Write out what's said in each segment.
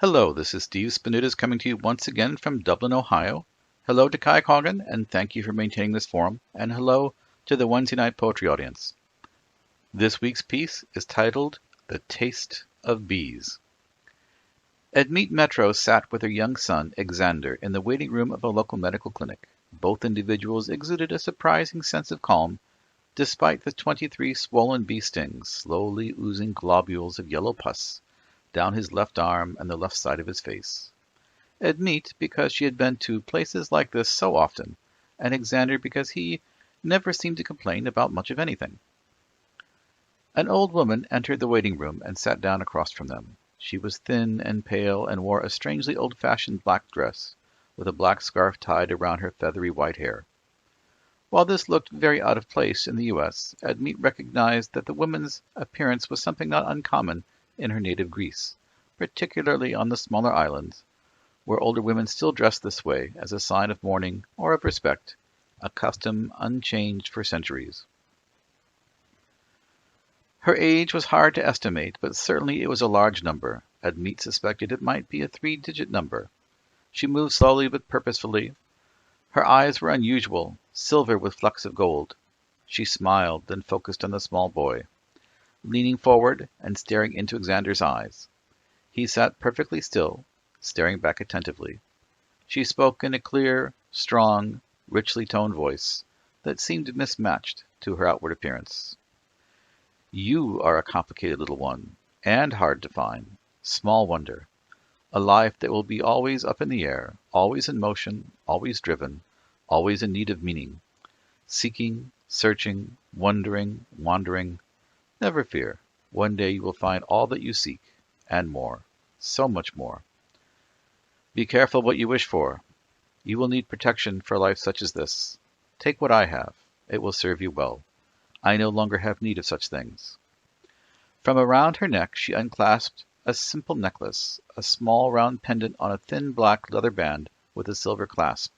Hello, this is Steve Spanoudis coming to you once again from Dublin, Ohio. Hello to Kai Coggan, and thank you for maintaining this forum, and hello to the Wednesday night poetry audience. This week's piece is titled The Taste of Bees. Admete Metro sat with her young son, Exander, in the waiting room of a local medical clinic. Both individuals exuded a surprising sense of calm, despite the 23 swollen bee stings, slowly oozing globules of yellow pus down his left arm and the left side of his face. Admete because she had been to places like this so often, and Exander because he never seemed to complain about much of anything. An old woman entered the waiting room and sat down across from them. She was thin and pale and wore a strangely old-fashioned black dress, with a black scarf tied around her feathery white hair. While this looked very out of place in the U.S., Admete recognized that the woman's appearance was something not uncommon in her native Greece, particularly on the smaller islands, where older women still dressed this way as a sign of mourning or of respect, a custom unchanged for centuries. Her age was hard to estimate, but certainly it was a large number. Admete suspected it might be a 3-digit number. She moved slowly but purposefully. Her eyes were unusual, silver with flecks of gold. She smiled, then focused on the small boy, leaning forward and staring into Exander's eyes. He sat perfectly still, staring back attentively. She spoke in a clear, strong, richly toned voice that seemed mismatched to her outward appearance. You are a complicated little one, and hard to find. Small wonder. A life that will be always up in the air, always in motion, always driven, always in need of meaning. Seeking, searching, wondering, wandering. Never fear. One day you will find all that you seek, and more. So much more. Be careful what you wish for. You will need protection for life such as this. Take what I have. It will serve you well. I no longer have need of such things. From around her neck she unclasped a simple necklace, a small round pendant on a thin black leather band with a silver clasp.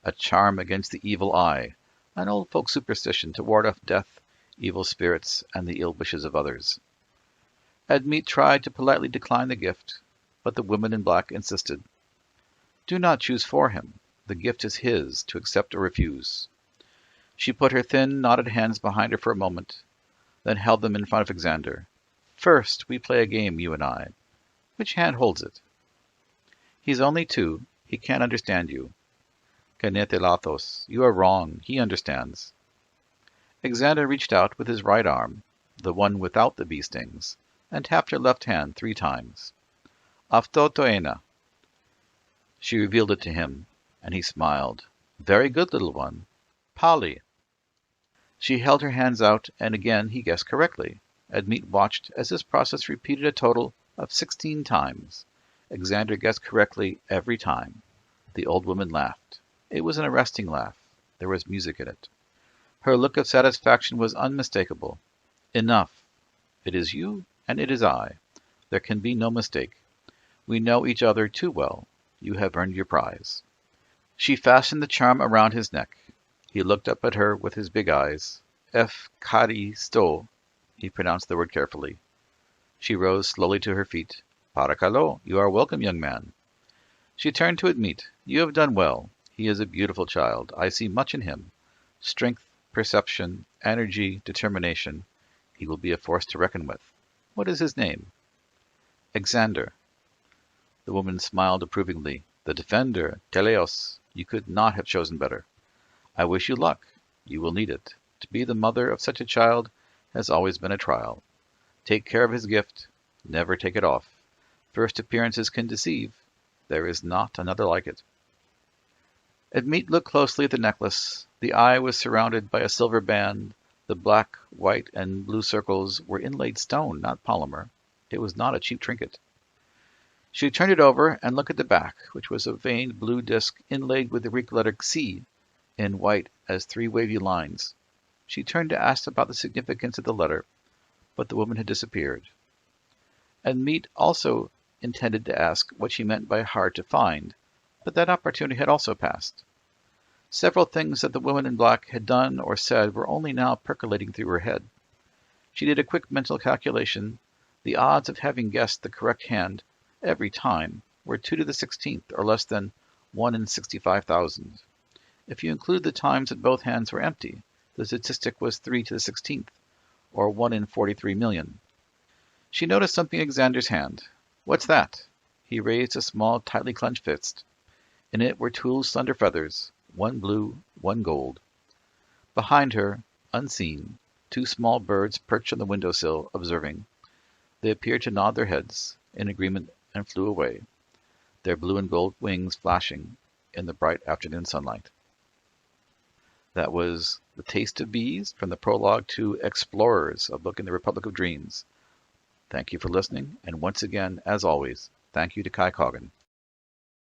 A charm against the evil eye, an old folk superstition to ward off death, evil spirits, and the ill wishes of others. Admete tried to politely decline the gift, but the woman in black insisted. Do not choose for him. The gift is his, to accept or refuse. She put her thin, knotted hands behind her for a moment, then held them in front of Exander. First, we play a game, you and I. Which hand holds it? He's only 2. He can't understand you. Canete lathos. You are wrong. He understands. Exander reached out with his right arm, the one without the bee stings, and tapped her left hand 3 times. Aftotoena. She revealed it to him, and he smiled. Very good, little one. Pali. She held her hands out, and again he guessed correctly. Admete watched as this process repeated a total of 16 times. Exander guessed correctly every time. The old woman laughed. It was an arresting laugh. There was music in it. Her look of satisfaction was unmistakable. Enough. It is you, and it is I. There can be no mistake. We know each other too well. You have earned your prize. She fastened the charm around his neck. He looked up at her with his big eyes. Efkaristo. He pronounced the word carefully. She rose slowly to her feet. Parakalo. You are welcome, young man. She turned to Admete. You have done well. He is a beautiful child. I see much in him. Strength, perception, energy, determination. He will be a force to reckon with. What is his name? Exander. The woman smiled approvingly. The defender, Teleos. You could not have chosen better. I wish you luck. You will need it. To be the mother of such a child has always been a trial. Take care of his gift. Never take it off. First appearances can deceive. There is not another like it. Admete looked closely at the necklace. The eye was surrounded by a silver band. The black, white, and blue circles were inlaid stone, not polymer. It was not a cheap trinket. She turned it over and looked at the back, which was a veined blue disc inlaid with the Greek letter Xi in white as 3 wavy lines. She turned to ask about the significance of the letter, but the woman had disappeared. Admete also intended to ask what she meant by hard to find, but that opportunity had also passed. Several things that the woman in black had done or said were only now percolating through her head. She did a quick mental calculation. The odds of having guessed the correct hand every time were 2 to the 16th, or less than 1 in 65,000. If you include the times that both hands were empty, the statistic was 3 to the 16th, or 1 in 43 million. She noticed something in Exander's hand. What's that? He raised a small, tightly clenched fist. In it were two slender feathers, one blue, one gold. Behind her, unseen, two small birds perched on the window-sill, observing. They appeared to nod their heads, in agreement, and flew away, their blue and gold wings flashing in the bright afternoon sunlight. That was The Taste of Bees, from the prologue to Explorers, a book in the Republic of Dreams. Thank you for listening, and once again, as always, thank you to Kai Coggan.